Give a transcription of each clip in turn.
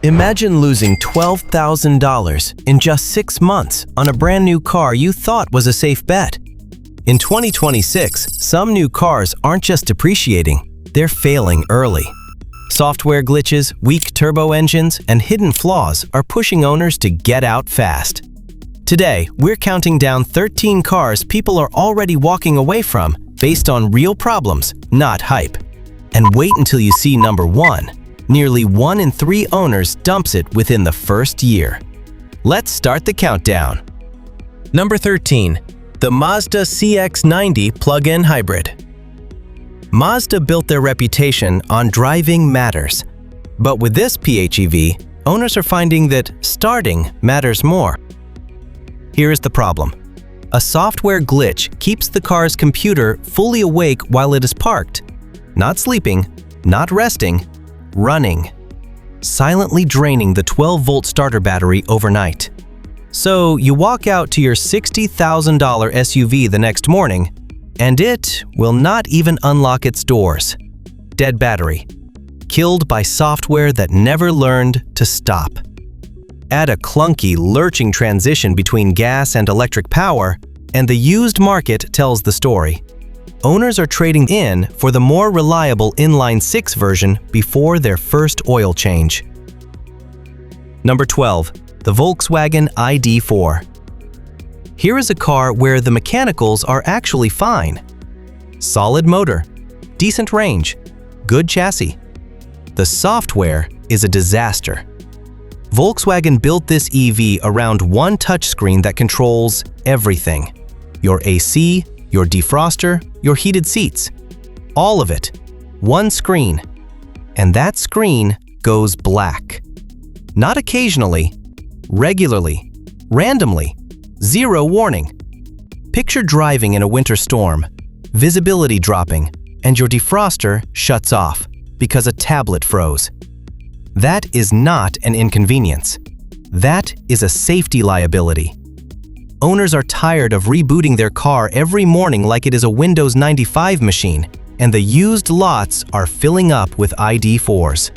Imagine losing $12,000 in just 6 months on a brand new car you thought was a safe bet. In 2026, some new cars aren't just depreciating, they're failing early. Software glitches, weak turbo engines, and hidden flaws are pushing owners to get out fast. Today, we're counting down 13 cars people are already walking away from based on real problems, not hype. And wait until you see number 1. Nearly 1 in 3 owners dumps it within the first year. Let's start the countdown. Number 13. The Mazda CX-90 plug-in hybrid. Mazda built their reputation on driving matters. But with this PHEV, owners are finding that starting matters more. Here is the problem. A software glitch keeps the car's computer fully awake while it is parked. Not sleeping, not resting, running, silently draining the 12-volt starter battery overnight. So you walk out to your $60,000 SUV the next morning, and it will not even unlock its doors. Dead battery. Killed by software that never learned to stop. Add a clunky, lurching transition between gas and electric power, and the used market tells the story. Owners are trading in for the more reliable inline-6 version before their first oil change. Number 12. The Volkswagen ID.4. Here is a car where the mechanicals are actually fine. Solid motor, decent range, good chassis. The software is a disaster. Volkswagen built this EV around one touchscreen that controls everything. Your AC, your defroster, your heated seats. All of it. One screen. And that screen goes black. Not occasionally, regularly, randomly, zero warning. Picture driving in a winter storm, visibility dropping, and your defroster shuts off because a tablet froze. That is not an inconvenience. That is a safety liability. Owners are tired of rebooting their car every morning like it is a Windows 95 machine, and the used lots are filling up with ID.4s.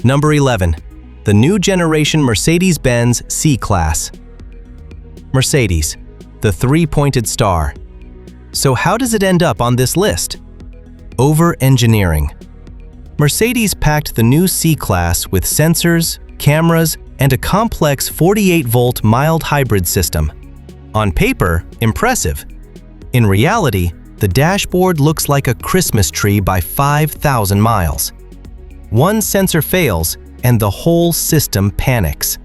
Number 11. The new generation Mercedes-Benz C-Class. Mercedes, the three-pointed star. So how does it end up on this list? Over-engineering. Mercedes packed the new C-Class with sensors, cameras, and a complex 48-volt mild hybrid system. On paper, impressive. In reality, the dashboard looks like a Christmas tree by 5,000 miles. One sensor fails, and the whole system panics.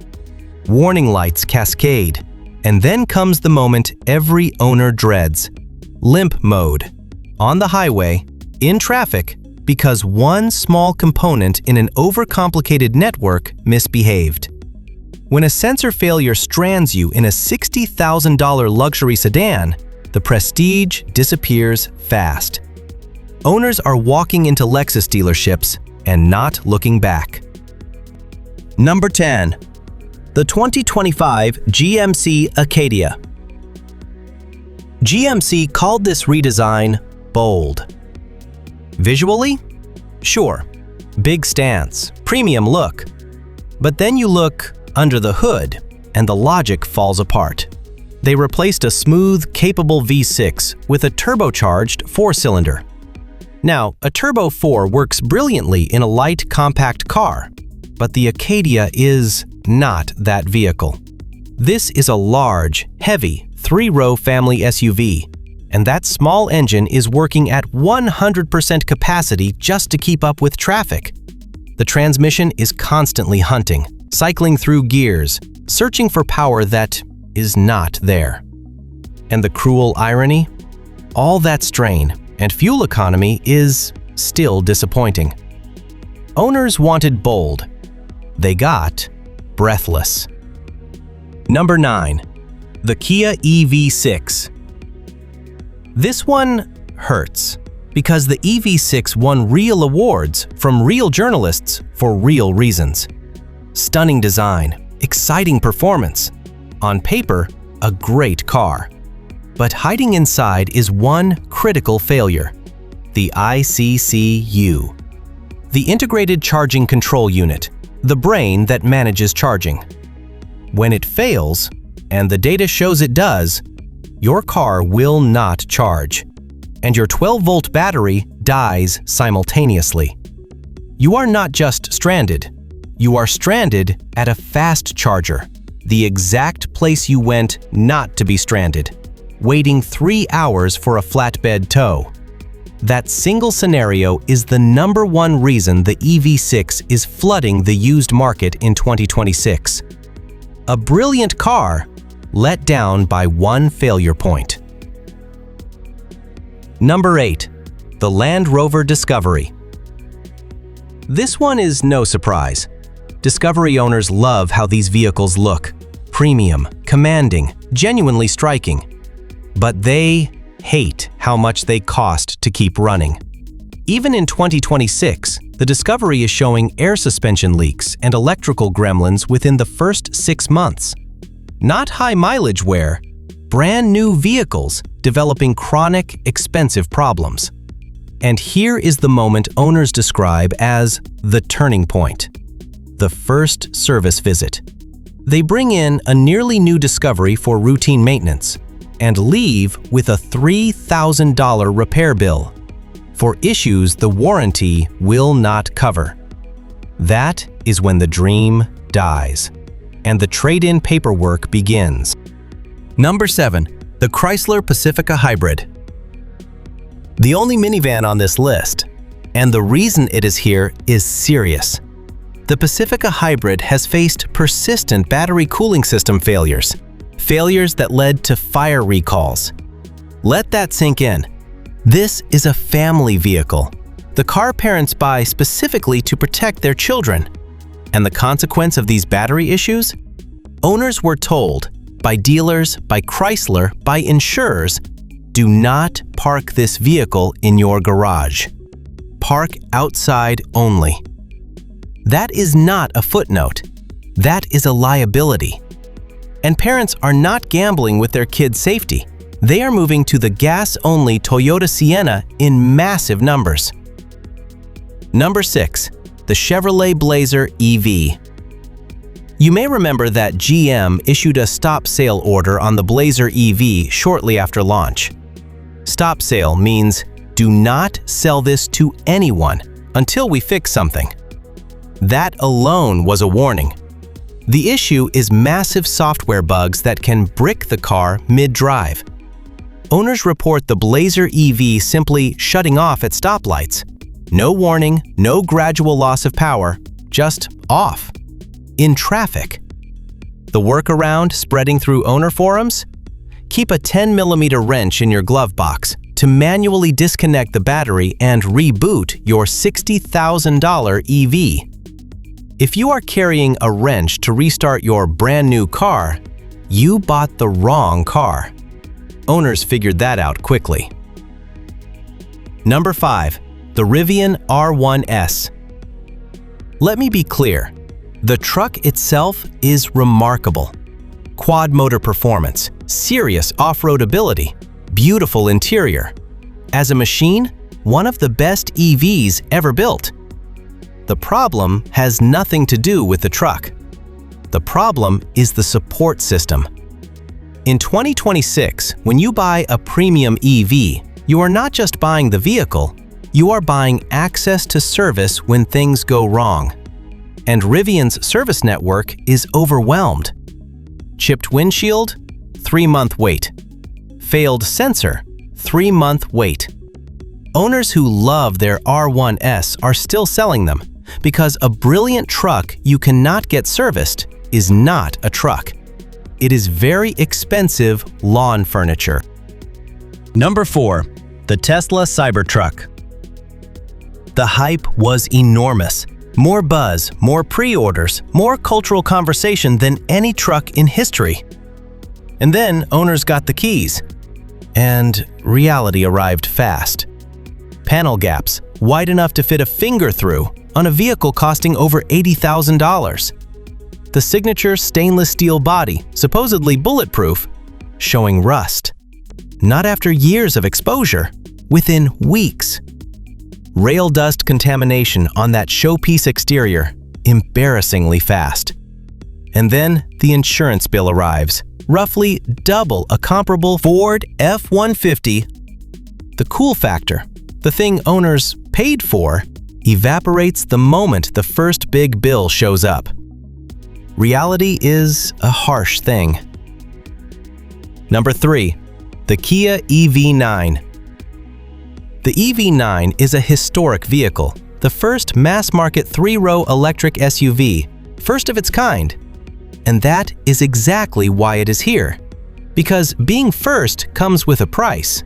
Warning lights cascade, and then comes the moment every owner dreads: limp mode. On the highway, in traffic, because one small component in an overcomplicated network misbehaved. When a sensor failure strands you in a $60,000 luxury sedan, the prestige disappears fast. Owners are walking into Lexus dealerships and not looking back. Number 10. The 2025 GMC Acadia. GMC called this redesign bold. Visually? Sure. Big stance, premium look. But then you look under the hood, and the logic falls apart. They replaced a smooth, capable V6 with a turbocharged 4-cylinder. Now, a Turbo 4 works brilliantly in a light, compact car, but the Acadia is not that vehicle. This is a large, heavy, 3-row family SUV, and that small engine is working at 100% capacity just to keep up with traffic. The transmission is constantly hunting, cycling through gears, searching for power that is not there. And the cruel irony? All that strain and fuel economy is still disappointing. Owners wanted bold. They got breathless. Number 9. The Kia EV6. This one hurts because the EV6 won real awards from real journalists for real reasons. Stunning design, exciting performance. On paper, a great car. But hiding inside is one critical failure: the ICCU. The integrated charging control unit, the brain that manages charging. When it fails, and the data shows it does, your car will not charge, and your 12-volt battery dies simultaneously. You are not just stranded. You are stranded at a fast charger, the exact place you went not to be stranded, waiting 3 hours for a flatbed tow. That single scenario is the #1 reason the EV6 is flooding the used market in 2026. A brilliant car let down by one failure point. Number 8. The Land Rover Discovery. This one is no surprise. Discovery owners love how these vehicles look. Premium, commanding, genuinely striking. But they hate how much they cost to keep running. Even in 2026, the Discovery is showing air suspension leaks and electrical gremlins within the first 6 months. Not high mileage wear, brand new vehicles developing chronic, expensive problems. And here is the moment owners describe as the turning point. The first service visit. They bring in a nearly new Discovery for routine maintenance and leave with a $3,000 repair bill for issues the warranty will not cover. That is when the dream dies and the trade-in paperwork begins. Number 7. The Chrysler Pacifica Hybrid. The only minivan on this list, and the reason it is here is serious. The Pacifica Hybrid has faced persistent battery cooling system failures that led to fire recalls. Let that sink in. This is a family vehicle. The car parents buy specifically to protect their children. And the consequence of these battery issues? Owners were told by dealers, by Chrysler, by insurers, do not park this vehicle in your garage. Park outside only. That is not a footnote. That is a liability. And parents are not gambling with their kids' safety. They are moving to the gas-only Toyota Sienna in massive numbers. Number 6. The Chevrolet Blazer EV. You may remember that GM issued a stop sale order on the Blazer EV shortly after launch. Stop sale means do not sell this to anyone until we fix something. That alone was a warning. The issue is massive software bugs that can brick the car mid-drive. Owners report the Blazer EV simply shutting off at stoplights. No warning, no gradual loss of power, just off. In traffic. The workaround spreading through owner forums? Keep a 10mm wrench in your glove box to manually disconnect the battery and reboot your $60,000 EV. If you are carrying a wrench to restart your brand new car, you bought the wrong car. Owners figured that out quickly. Number 5. The Rivian R1S. Let me be clear. The truck itself is remarkable. Quad motor performance, serious off-road ability, beautiful interior. As a machine, one of the best EVs ever built. The problem has nothing to do with the truck. The problem is the support system. In 2026, when you buy a premium EV, you are not just buying the vehicle, you are buying access to service when things go wrong. And Rivian's service network is overwhelmed. Chipped windshield? 3-month wait. Failed sensor? 3-month wait. Owners who love their R1S are still selling them because a brilliant truck you cannot get serviced is not a truck. It is very expensive lawn furniture. Number 4. The Tesla Cybertruck. The hype was enormous. More buzz, more pre-orders, more cultural conversation than any truck in history. And then owners got the keys. And reality arrived fast. Panel gaps, wide enough to fit a finger through, on a vehicle costing over $80,000. The signature stainless steel body, supposedly bulletproof, showing rust. Not after years of exposure, within weeks. Rail dust contamination on that showpiece exterior, embarrassingly fast. And then the insurance bill arrives, roughly double a comparable Ford F-150. The cool factor, the thing owners paid for, evaporates the moment the first big bill shows up. Reality is a harsh thing. Number 3. The Kia EV9. The EV9 is a historic vehicle, the first mass-market 3-row electric SUV, first of its kind. And that is exactly why it is here. Because being first comes with a price.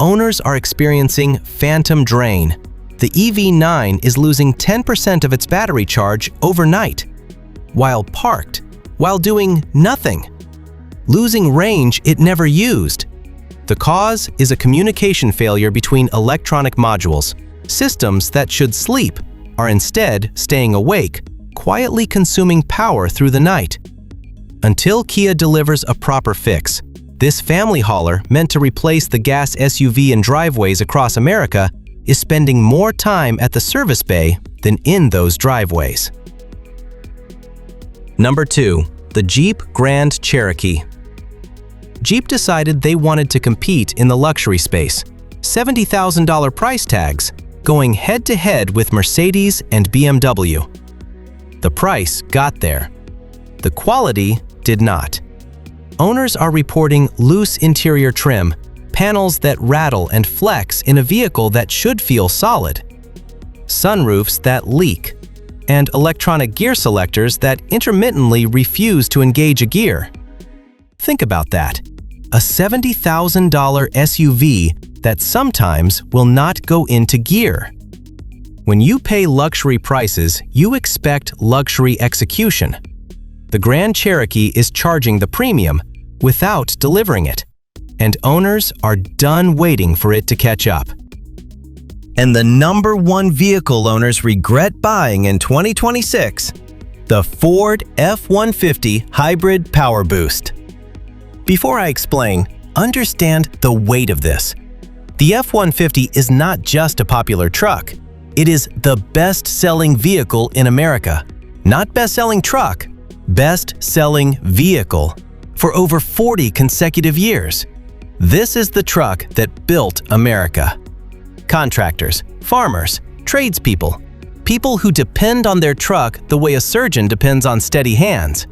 Owners are experiencing phantom drain. The EV9 is losing 10% of its battery charge overnight, while parked, while doing nothing, losing range it never used. The cause is a communication failure between electronic modules. Systems that should sleep are instead staying awake, quietly consuming power through the night. Until Kia delivers a proper fix, this family hauler, meant to replace the gas SUV in driveways across America, is spending more time at the service bay than in those driveways. Number 2. The Jeep Grand Cherokee. Jeep decided they wanted to compete in the luxury space. $70,000 price tags, going head-to-head with Mercedes and BMW. The price got there. The quality did not. Owners are reporting loose interior trim, panels that rattle and flex in a vehicle that should feel solid, sunroofs that leak, and electronic gear selectors that intermittently refuse to engage a gear. Think about that. A $70,000 SUV that sometimes will not go into gear. When you pay luxury prices, you expect luxury execution. The Grand Cherokee is charging the premium without delivering it, and owners are done waiting for it to catch up. And the number one vehicle owners regret buying in 2026, the Ford F-150 Hybrid Powerboost. Before I explain, understand the weight of this. The F-150 is not just a popular truck. It is the best-selling vehicle in America. Not best-selling truck, best-selling vehicle for over 40 consecutive years. This is the truck that built America. Contractors, farmers, tradespeople, people who depend on their truck the way a surgeon depends on steady hands.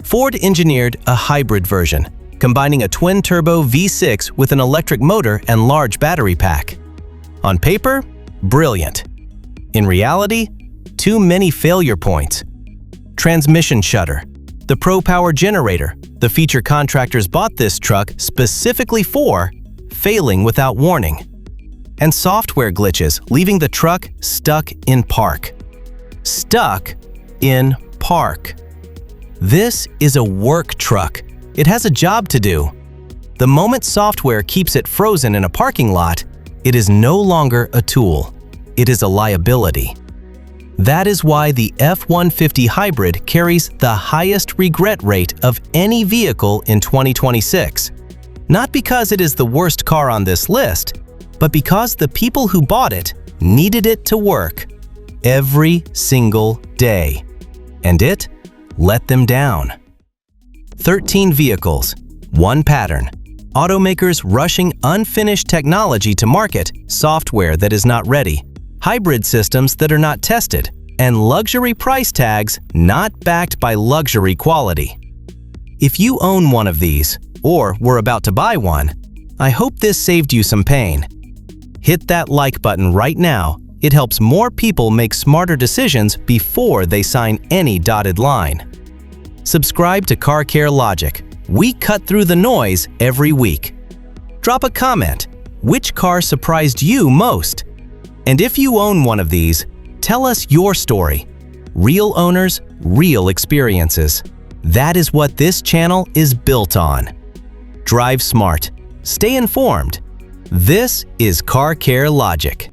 Ford engineered a hybrid version, combining a twin-turbo V6 with an electric motor and large battery pack. On paper, brilliant. In reality, too many failure points. Transmission shudder, the Pro-Power generator, the feature contractors bought this truck specifically for, failing without warning. And software glitches, leaving the truck stuck in park. Stuck in park. This is a work truck. It has a job to do. The moment software keeps it frozen in a parking lot, it is no longer a tool. It is a liability. That is why the F-150 Hybrid carries the highest regret rate of any vehicle in 2026. Not because it is the worst car on this list, but because the people who bought it needed it to work every single day. And it let them down. 13 vehicles, one pattern. Automakers rushing unfinished technology to market, software that is not ready, hybrid systems that are not tested, and luxury price tags not backed by luxury quality. If you own one of these, or were about to buy one, I hope this saved you some pain. Hit that like button right now. It helps more people make smarter decisions before they sign any dotted line. Subscribe to Car Care Logic. We cut through the noise every week. Drop a comment. Which car surprised you most? And if you own one of these, tell us your story. Real owners, real experiences. That is what this channel is built on. Drive smart. Stay informed. This is Car Care Logic.